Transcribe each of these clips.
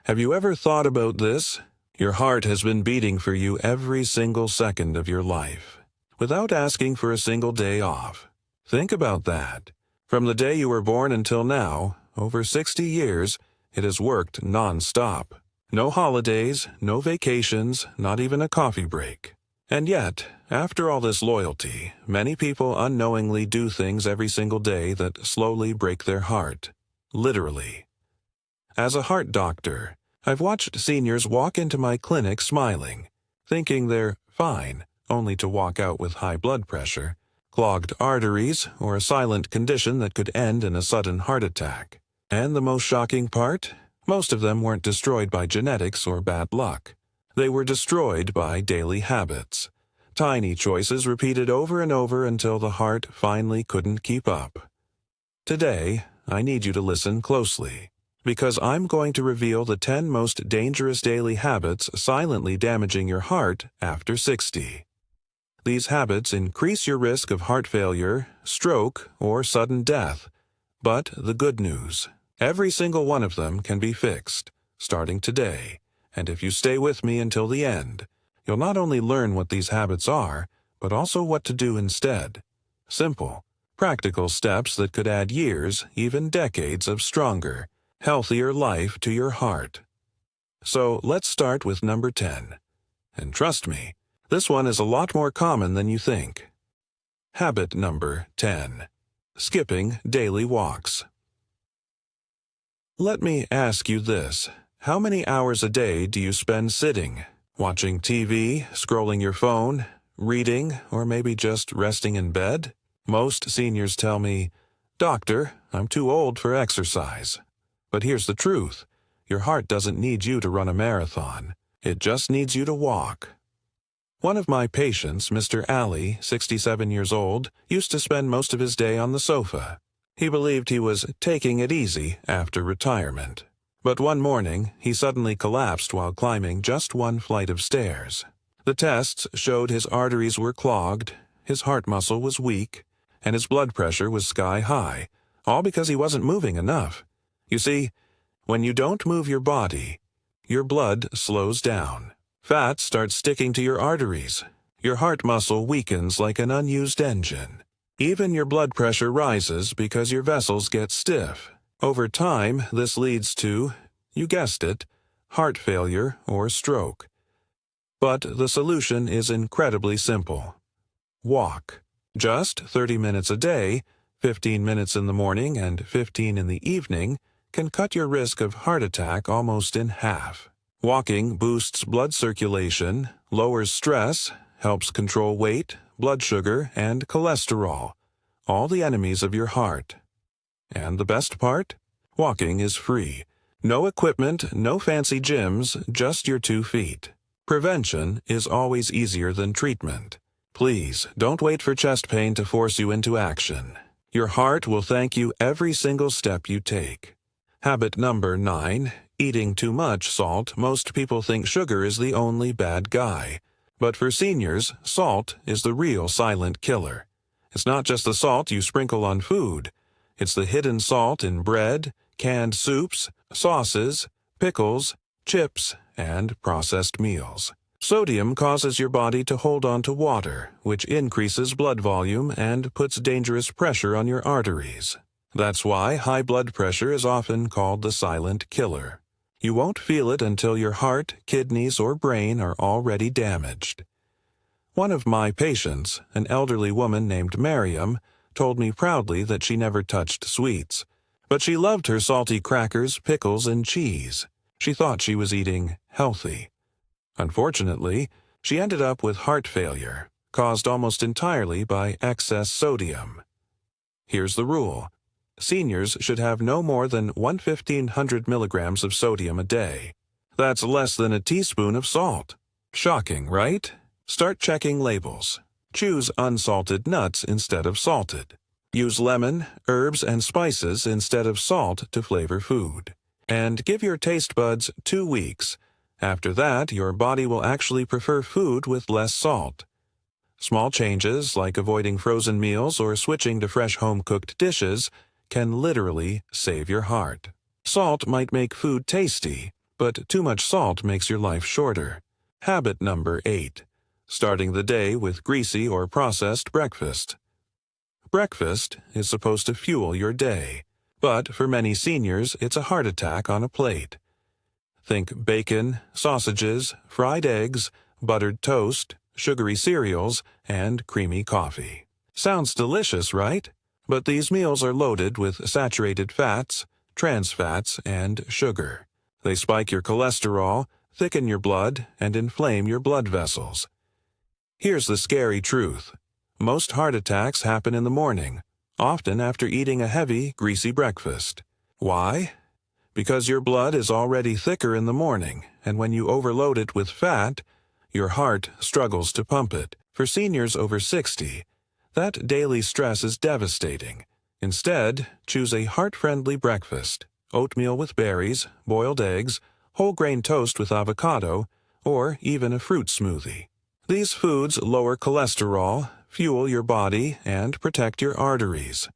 Have you ever thought about this? Your heart has been beating for you every single second of your life, without asking for a single day off. Think about that. From the day you were born until now, over 60 years, it has worked non-stop. No holidays, no vacations, not even a coffee break. And yet, after all this loyalty, many people unknowingly do things every single day that slowly break their heart. Literally. As a heart doctor, I've watched seniors walk into my clinic smiling, thinking they're fine, only to walk out with high blood pressure, clogged arteries, or a silent condition that could end in a sudden heart attack. And the most shocking part? Most of them weren't destroyed by genetics or bad luck. They were destroyed by daily habits. Tiny choices repeated over and over until the heart finally couldn't keep up. Today, I need you to listen closely, because I'm going to reveal the 10 most dangerous daily habits silently damaging your heart after 60. These habits increase your risk of heart failure, stroke, or sudden death. But the good news, every single one of them can be fixed, starting today. And if you stay with me until the end, you'll not only learn what these habits are, but also what to do instead. Simple, practical steps that could add years, even decades of stronger, healthier life to your heart. So let's start with number 10. And trust me, this one is a lot more common than you think. Habit number 10. Skipping daily walks. Let me ask you this. How many hours a day do you spend sitting, watching TV, scrolling your phone, reading, or maybe just resting in bed? Most seniors tell me, "Doctor, I'm too old for exercise." But here's the truth. Your heart doesn't need you to run a marathon. It just needs you to walk. One of my patients, Mr. Ali, 67 years old, used to spend most of his day on the sofa. He believed he was taking it easy after retirement. But one morning, he suddenly collapsed while climbing just one flight of stairs. The tests showed his arteries were clogged, his heart muscle was weak, and his blood pressure was sky high, all because he wasn't moving enough. You see, when you don't move your body, your blood slows down. Fat starts sticking to your arteries. Your heart muscle weakens like an unused engine. Even your blood pressure rises because your vessels get stiff. Over time, this leads to, you guessed it, heart failure or stroke. But the solution is incredibly simple. Walk. Just 30 minutes a day, 15 minutes in the morning and 15 in the evening, can cut your risk of heart attack almost in half. Walking boosts blood circulation, lowers stress, helps control weight, blood sugar, and cholesterol, all the enemies of your heart. And the best part? Walking is free. No equipment, no fancy gyms, just your 2 feet. Prevention is always easier than treatment. Please, don't wait for chest pain to force you into action. Your heart will thank you every single step you take. Habit number 9. Eating too much salt. Most people think sugar is the only bad guy. But for seniors, salt is the real silent killer. It's not just the salt you sprinkle on food. It's the hidden salt in bread, canned soups, sauces, pickles, chips, and processed meals. Sodium causes your body to hold on to water, which increases blood volume and puts dangerous pressure on your arteries. That's why high blood pressure is often called the silent killer. You won't feel it until your heart, kidneys, or brain are already damaged. One of my patients, an elderly woman named Miriam, told me proudly that she never touched sweets, but she loved her salty crackers, pickles, and cheese. She thought she was eating healthy. Unfortunately, she ended up with heart failure, caused almost entirely by excess sodium. Here's the rule. Seniors should have no more than 1,500 milligrams of sodium a day. That's less than a teaspoon of salt. Shocking, right? Start checking labels. Choose unsalted nuts instead of salted. Use lemon, herbs, and spices instead of salt to flavor food. And give your taste buds 2 weeks. After that, your body will actually prefer food with less salt. Small changes, like avoiding frozen meals or switching to fresh home-cooked dishes, can literally save your heart. Salt might make food tasty, but too much salt makes your life shorter. Habit number 8. Starting the day with greasy or processed breakfast. Breakfast is supposed to fuel your day, but for many seniors, it's a heart attack on a plate. Think bacon, sausages, fried eggs, buttered toast, sugary cereals, and creamy coffee. Sounds delicious, right? But these meals are loaded with saturated fats, trans fats, and sugar. They spike your cholesterol, thicken your blood, and inflame your blood vessels. Here's the scary truth. Most heart attacks happen in the morning, often after eating a heavy, greasy breakfast. Why? Because your blood is already thicker in the morning, and when you overload it with fat, your heart struggles to pump it. For seniors over 60, that daily stress is devastating. Instead, choose a heart-friendly breakfast: oatmeal with berries, boiled eggs, whole grain toast with avocado, or even a fruit smoothie. These foods lower cholesterol, fuel your body, and protect your arteries.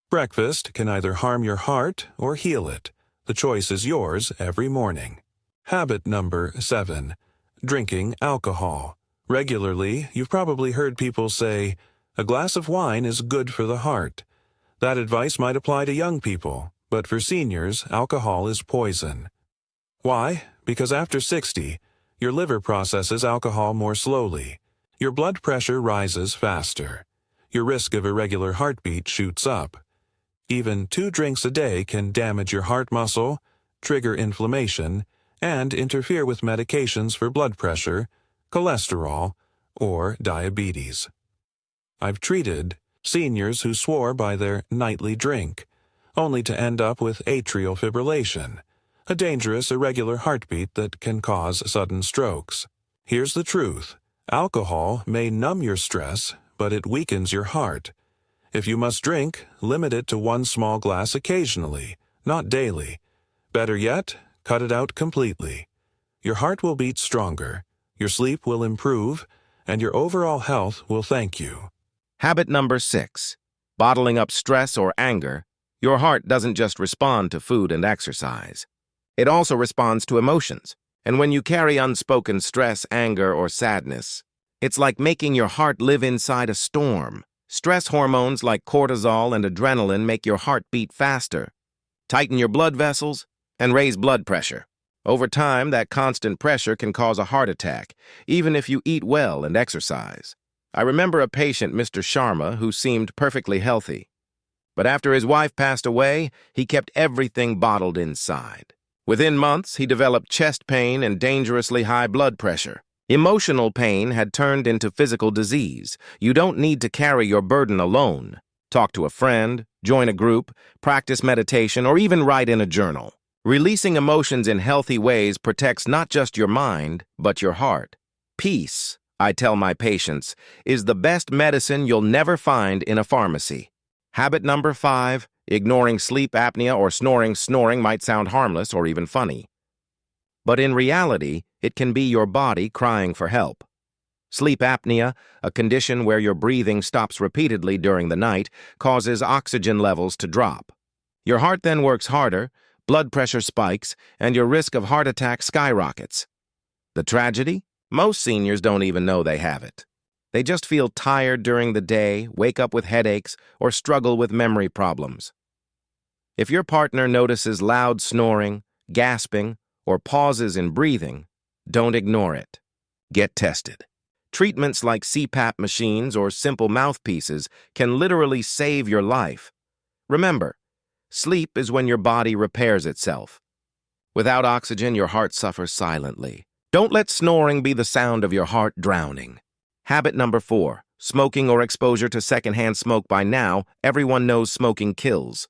Breakfast can either harm your heart or heal it. The choice is yours every morning. Habit number 7. Drinking alcohol. Regularly, you've probably heard people say, "A glass of wine is good for the heart." That advice might apply to young people, but for seniors, alcohol is poison. Why? Because after 60, your liver processes alcohol more slowly. Your blood pressure rises faster. Your risk of irregular heartbeat shoots up. Even 2 drinks a day can damage your heart muscle, trigger inflammation, and interfere with medications for blood pressure, cholesterol, or diabetes. I've treated seniors who swore by their nightly drink, only to end up with atrial fibrillation, a dangerous irregular heartbeat that can cause sudden strokes. Here's the truth. Alcohol may numb your stress, but it weakens your heart. If you must drink, limit it to 1 small glass occasionally, not daily. Better yet, cut it out completely. Your heart will beat stronger, your sleep will improve, and your overall health will thank you. Habit number 6. Bottling up stress or anger. Your heart doesn't just respond to food and exercise. It also responds to emotions. And when you carry unspoken stress, anger, or sadness, it's like making your heart live inside a storm. Stress hormones like cortisol and adrenaline make your heart beat faster, tighten your blood vessels, and raise blood pressure. Over time, that constant pressure can cause a heart attack, even if you eat well and exercise. I remember a patient, Mr. Sharma, who seemed perfectly healthy. But after his wife passed away, he kept everything bottled inside. Within months, he developed chest pain and dangerously high blood pressure. Emotional pain had turned into physical disease. You don't need to carry your burden alone. Talk to a friend, join a group, practice meditation, or even write in a journal. Releasing emotions in healthy ways protects not just your mind, but your heart. Peace, I tell my patients, is the best medicine you'll never find in a pharmacy. Habit number 5, ignoring sleep apnea or snoring might sound harmless or even funny. But in reality, it can be your body crying for help. Sleep apnea, a condition where your breathing stops repeatedly during the night, causes oxygen levels to drop. Your heart then works harder, blood pressure spikes, and your risk of heart attack skyrockets. The tragedy? Most seniors don't even know they have it. They just feel tired during the day, wake up with headaches, or struggle with memory problems. If your partner notices loud snoring, gasping, or pauses in breathing, don't ignore it. Get tested. Treatments like CPAP machines or simple mouthpieces can literally save your life. Remember, sleep is when your body repairs itself. Without oxygen, your heart suffers silently. Don't let snoring be the sound of your heart drowning. Habit number 4, smoking or exposure to secondhand smoke. By now, everyone knows smoking kills.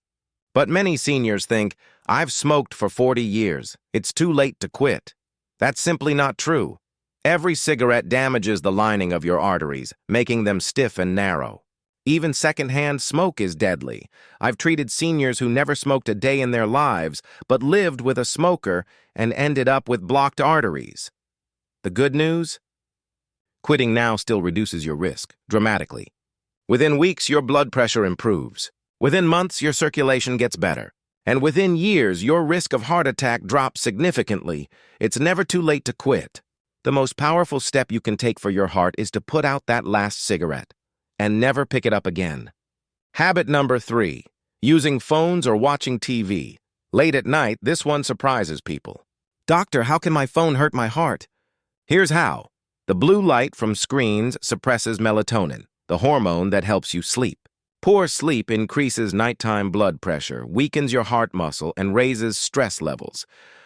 But many seniors think, "I've smoked for 40 years. It's too late to quit." That's simply not true. Every cigarette damages the lining of your arteries, making them stiff and narrow. Even secondhand smoke is deadly. I've treated seniors who never smoked a day in their lives, but lived with a smoker and ended up with blocked arteries. The good news? Quitting now still reduces your risk dramatically. Within weeks, your blood pressure improves. Within months, your circulation gets better. And within years, your risk of heart attack drops significantly. It's never too late to quit. The most powerful step you can take for your heart is to put out that last cigarette and never pick it up again. Habit number 3, using phones or watching TV. Late at night, this one surprises people. Doctor, how can my phone hurt my heart? Here's how. The blue light from screens suppresses melatonin, the hormone that helps you sleep. Poor sleep increases nighttime blood pressure, weakens your heart muscle, and raises stress levels.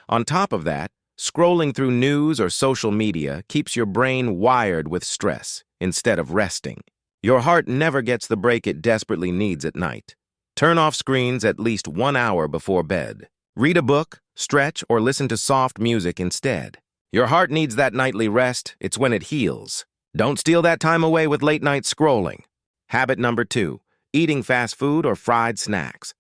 On top of that, scrolling through news or social media keeps your brain wired with stress instead of resting. Your heart never gets the break it desperately needs at night. Turn off screens at least 1 hour before bed. Read a book, stretch, or listen to soft music instead. Your heart needs that nightly rest. It's when it heals. Don't steal that time away with late-night scrolling. Habit number 2, eating fast food or fried snacks.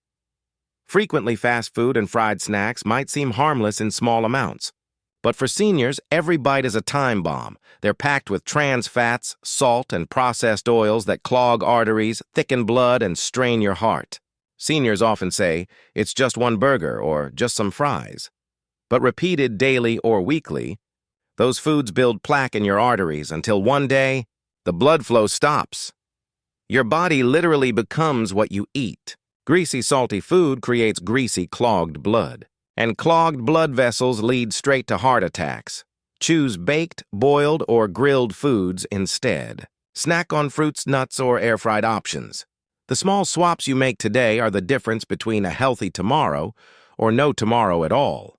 Frequently, fast food and fried snacks might seem harmless in small amounts. But for seniors, every bite is a time bomb. They're packed with trans fats, salt, and processed oils that clog arteries, thicken blood, and strain your heart. Seniors often say, it's just one burger or just some fries. But repeated daily or weekly, those foods build plaque in your arteries until one day, the blood flow stops. Your body literally becomes what you eat. Greasy, salty food creates greasy, clogged blood. And clogged blood vessels lead straight to heart attacks. Choose baked, boiled, or grilled foods instead. Snack on fruits, nuts, or air-fried options. The small swaps you make today are the difference between a healthy tomorrow or no tomorrow at all.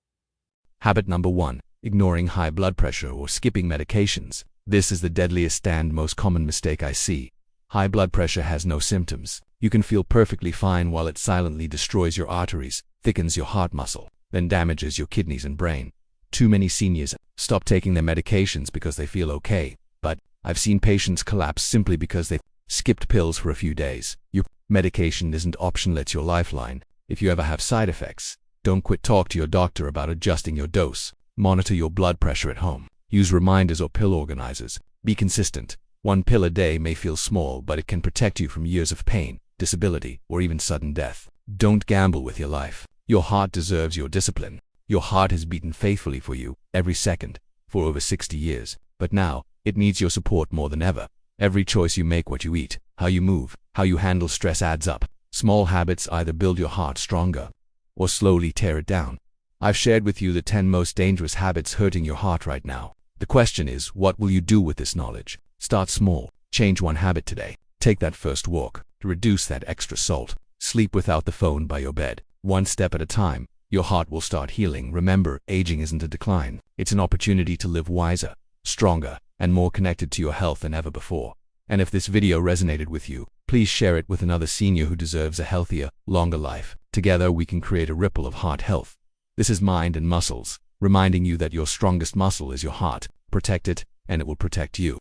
Habit number 1, ignoring high blood pressure or skipping medications. This is the deadliest and most common mistake I see. High blood pressure has no symptoms. You can feel perfectly fine while it silently destroys your arteries, thickens your heart muscle, then damages your kidneys and brain. Too many seniors stop taking their medications because they feel okay, but I've seen patients collapse simply because they've skipped pills for a few days. Your medication isn't optional, it's your lifeline. If you ever have side effects, don't quit. Talk to your doctor about adjusting your dose. Monitor your blood pressure at home. Use reminders or pill organizers. Be consistent. 1 pill a day may feel small, but it can protect you from years of pain, disability, or even sudden death. Don't gamble with your life. Your heart deserves your discipline. Your heart has beaten faithfully for you, every second, for over 60 years. But now, it needs your support more than ever. Every choice you make, what you eat, how you move, how you handle stress adds up. Small habits either build your heart stronger or slowly tear it down. I've shared with you the 10 most dangerous habits hurting your heart right now. The question is, what will you do with this knowledge? Start small. Change 1 habit today. Take that first walk to reduce that extra salt. Sleep without the phone by your bed. 1 step at a time. Your heart will start healing. Remember, aging isn't a decline. It's an opportunity to live wiser, stronger, and more connected to your health than ever before. And if this video resonated with you, please share it with another senior who deserves a healthier, longer life. Together, we can create a ripple of heart health. This is Mind and Muscles, reminding you that your strongest muscle is your heart. Protect it, and it will protect you.